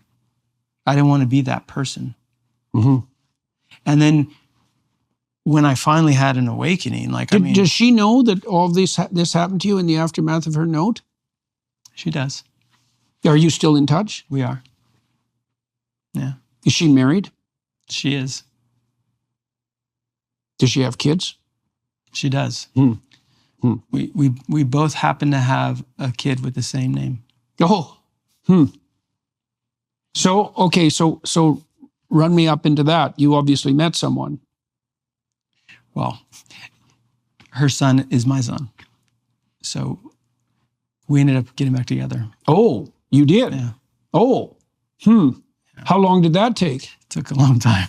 I didn't want to be that person. And then when I finally had an awakening, does she know that all this happened to you in the aftermath of her note? She does. Are you still in touch? We are. Yeah. Is she married? She is. Does she have kids? She does. We both happen to have a kid with the same name. Oh. So, okay, so run me up into that. You obviously met someone. Well, her son is my son. So we ended up getting back together. Oh, You did? Yeah. Oh, How long did that take? It took a long time.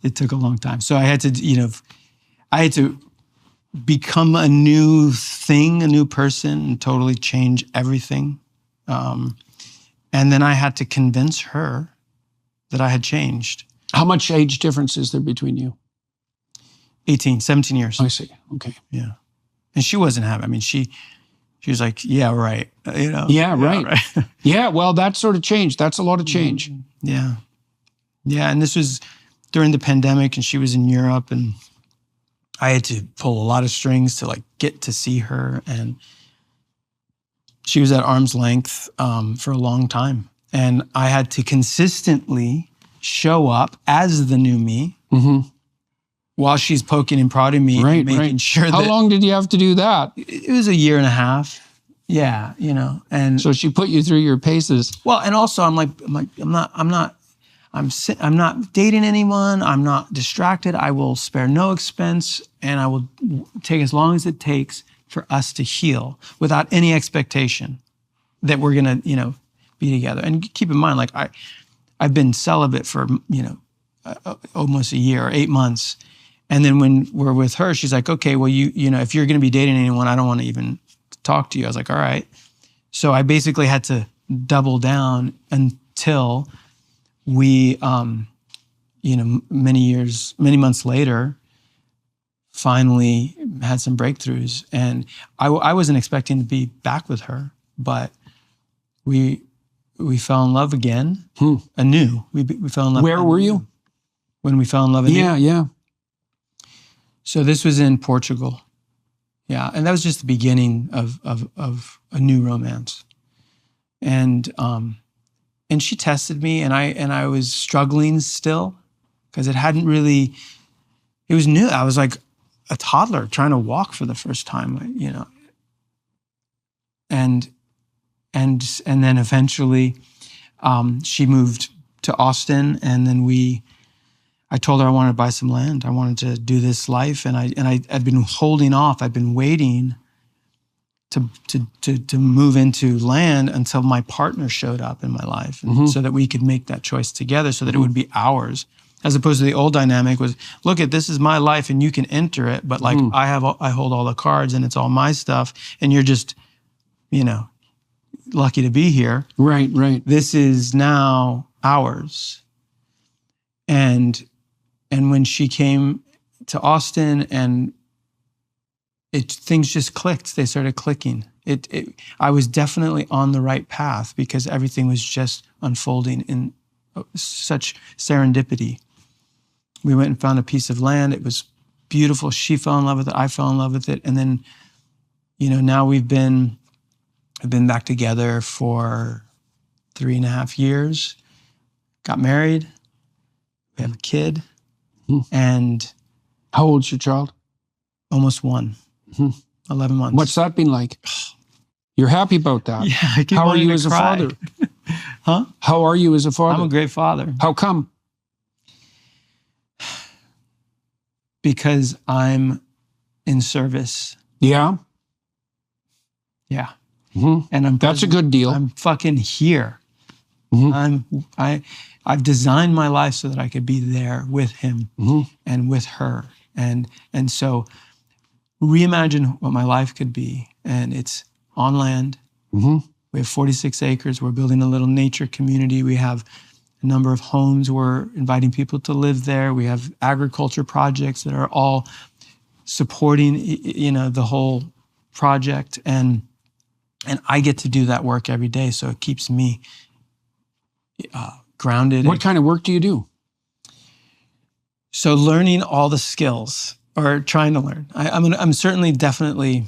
It took a long time. So I had to become a new thing, a new person, and totally change everything. And then I had to convince her that I had changed. How much age difference is there between you? 17 years. I see. Okay. Yeah. And she wasn't happy. I mean, she was like, yeah, right. Yeah, right. Yeah, well, that sort of change. That's a lot of change. Yeah. Yeah. And this was during the pandemic, and she was in Europe, and I had to pull a lot of strings to get to see her. And she was at arm's length for a long time. And I had to consistently show up as the new me while she's poking and prodding me, and making sure that. How long did you have to do that? It was a year and a half. Yeah, and so she put you through your paces. Well, and also I'm not dating anyone. I'm not distracted. I will spare no expense, and I will take as long as it takes for us to heal without any expectation that we're gonna, be together. And keep in mind, I've been celibate for almost a year or 8 months, and then when we're with her, she's like, okay, well, if you're gonna be dating anyone, I don't want to even talk to you. I was like, all right. So I basically had to double down until we, many months later, finally had some breakthroughs. And I wasn't expecting to be back with her, but we fell in love again, anew. We fell in love. Where were you? When we fell in love anew? Yeah. So this was in Portugal. Yeah, and that was just the beginning of a new romance. And she tested me, and I was struggling still because it was new. I was like a toddler trying to walk for the first time, And then eventually she moved to Austin, and then I told her I wanted to buy some land. I wanted to do this life, and I'd been holding off. I'd been waiting to move into land until my partner showed up in my life, and so that we could make that choice together, so that it would be ours, as opposed to the old dynamic was, look, this is my life, and you can enter it, but I hold all the cards, and it's all my stuff, and you're just, lucky to be here. Right. This is now ours, and when she came to Austin, and things just clicked. They started clicking. I was definitely on the right path because everything was just unfolding in such serendipity. We went and found a piece of land. It was beautiful. She fell in love with it. I fell in love with it. And then, now we've been back together for 3.5 years. Got married. We have a kid. And how old's your child? Almost 1. 11 months. What's that been like? You're happy about that? Yeah. I keep How are wanting you to as a cry. father? Huh? How are you as a father? I'm a great father. How come? Because I'm in service. Yeah. Yeah. And That's a good deal. I'm fucking here. I've designed my life so that I could be there with him and with her. And so reimagine what my life could be. And it's on land. We have 46 acres. We're building a little nature community. We have a number of homes. We're inviting people to live there. We have agriculture projects that are all supporting, the whole project. And I get to do that work every day. So it keeps me grounded. What kind of work do you do? So learning all the skills, or trying to learn. I'm certainly definitely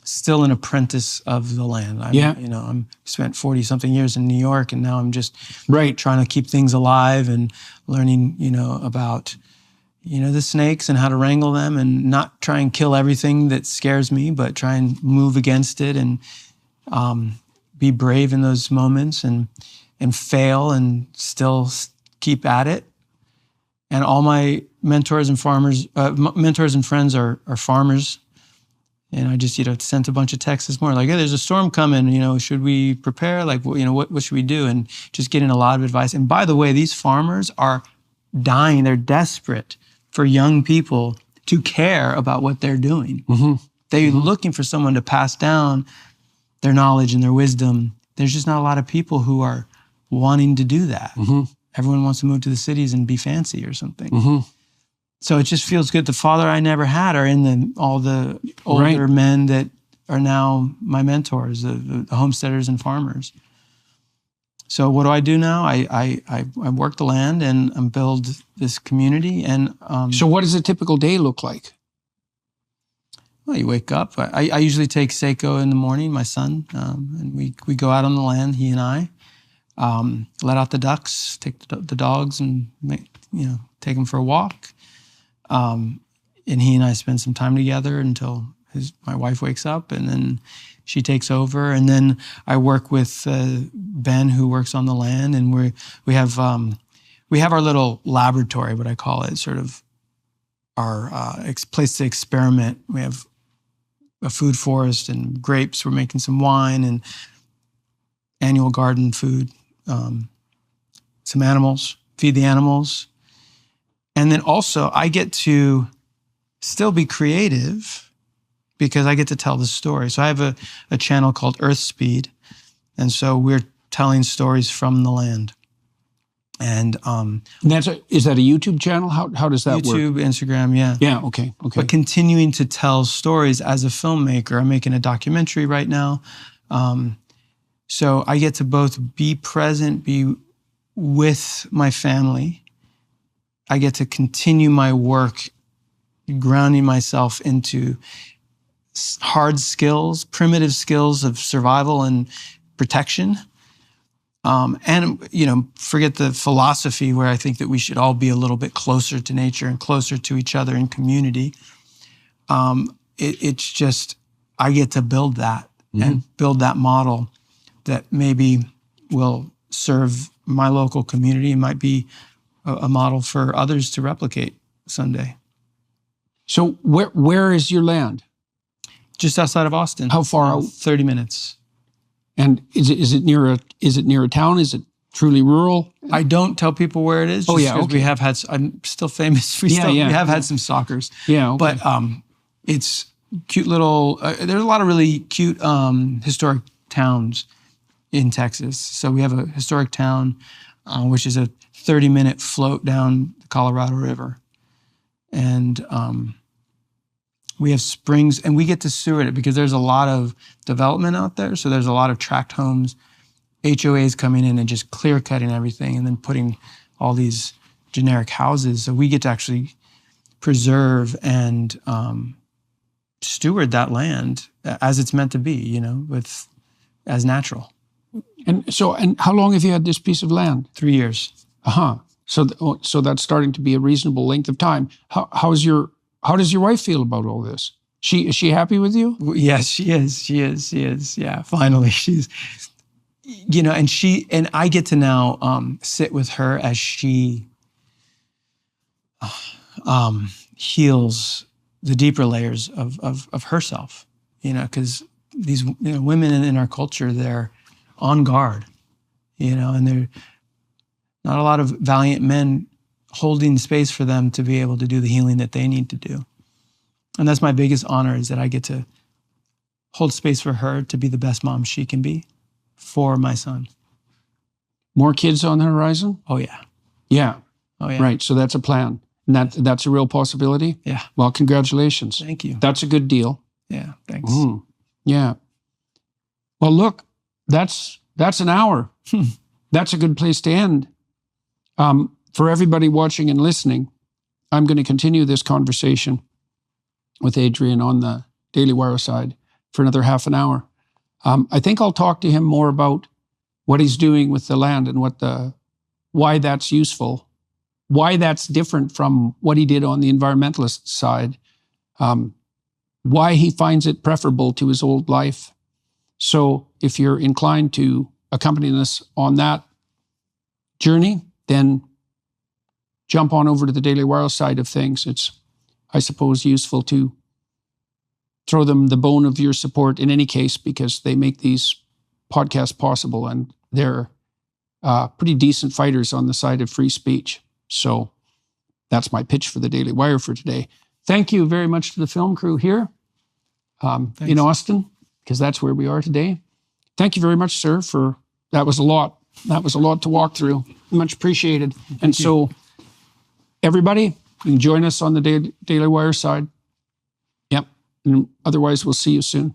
still an apprentice of the land. I'm spent 40 something years in New York, and now I'm just trying to keep things alive and learning, about, the snakes and how to wrangle them, and not try and kill everything that scares me, but try and move against it and be brave in those moments and fail and still keep at it. And all my mentors and friends are farmers. And I just, sent a bunch of texts this morning, like, hey, there's a storm coming, should we prepare? Like, what should we do? And just getting a lot of advice. And by the way, these farmers are dying. They're desperate for young people to care about what they're doing. They're looking for someone to pass down their knowledge and their wisdom. There's just not a lot of people who are wanting to do that. Everyone wants to move to the cities and be fancy or something. So it just feels good. The father I never had are in all the older men that are now my mentors, the homesteaders and farmers. So what do I do now? I work the land and build this community. And so what does a typical day look like? Well, you wake up. I usually take Seiko in the morning, my son, and we go out on the land, he and I, let out the ducks, take the dogs, and take them for a walk. And he and I spend some time together until my wife wakes up, and then she takes over. And then I work with Ben, who works on the land, and we have our little laboratory, what I call it, sort of our place to experiment. We have a food forest and grapes. We're making some wine and annual garden food, some animals, feed the animals. And then also I get to still be creative because I get to tell the story. So I have a channel called Earth Speed. And so we're telling stories from the land. And is that a YouTube channel? How does that work? YouTube, Instagram, yeah. Yeah, okay. But continuing to tell stories as a filmmaker. I'm making a documentary right now. So I get to both be present, be with my family. I get to continue my work, grounding myself into hard skills, primitive skills of survival and protection. And forget the philosophy where I think that we should all be a little bit closer to nature and closer to each other in community. It's just, I get to build that and build that model that maybe will serve my local community and might be a model for others to replicate someday. So where is your land? Just outside of Austin. How far out? 30 minutes. And is it near a town? Is it truly rural? I don't tell people where it is. Just because we have had. I'm still famous. We have had some stalkers. Yeah, okay. But it's cute little. There's a lot of really cute historic towns in Texas. So we have a historic town, which is a 30-minute float down the Colorado River, and we have springs, and we get to steward it because there's a lot of development out there. So there's a lot of tract homes, HOAs coming in and just clear cutting everything and then putting all these generic houses. So we get to actually preserve and steward that land as it's meant to be, as natural. And how long have you had this piece of land? 3 years. So that's starting to be a reasonable length of time. How does your wife feel about all this? Is she happy with you? Yes, she is. Yeah, finally, she's, and I get to now sit with her as she heals the deeper layers of herself. Because these women in our culture, they're on guard, and they're not a lot of valiant men holding space for them to be able to do the healing that they need to do. And that's my biggest honor, is that I get to hold space for her to be the best mom she can be for my son. More kids on the horizon? Oh, yeah. Yeah. Oh, yeah. Right. So that's a plan. And that's a real possibility? Yeah. Well, congratulations. Thank you. That's a good deal. Yeah. Thanks. Yeah. Well, look, that's an hour. That's a good place to end. For everybody watching and listening, I'm going to continue this conversation with Adrian on the Daily Wire side for another half an hour. I think I'll talk to him more about what he's doing with the land and why that's useful, why that's different from what he did on the environmentalist side, why he finds it preferable to his old life. So if you're inclined to accompany us on that journey, then jump on over to the Daily Wire side of things. It's, I suppose, useful to throw them the bone of your support in any case, because they make these podcasts possible, and they're pretty decent fighters on the side of free speech. So that's my pitch for the Daily Wire for today. Thank you very much to the film crew here in Austin, because that's where we are today. Thank you very much, sir, that was a lot. That was a lot to walk through. Much appreciated. And so everybody, you can join us on the Daily Wire side. Yep. And otherwise, we'll see you soon.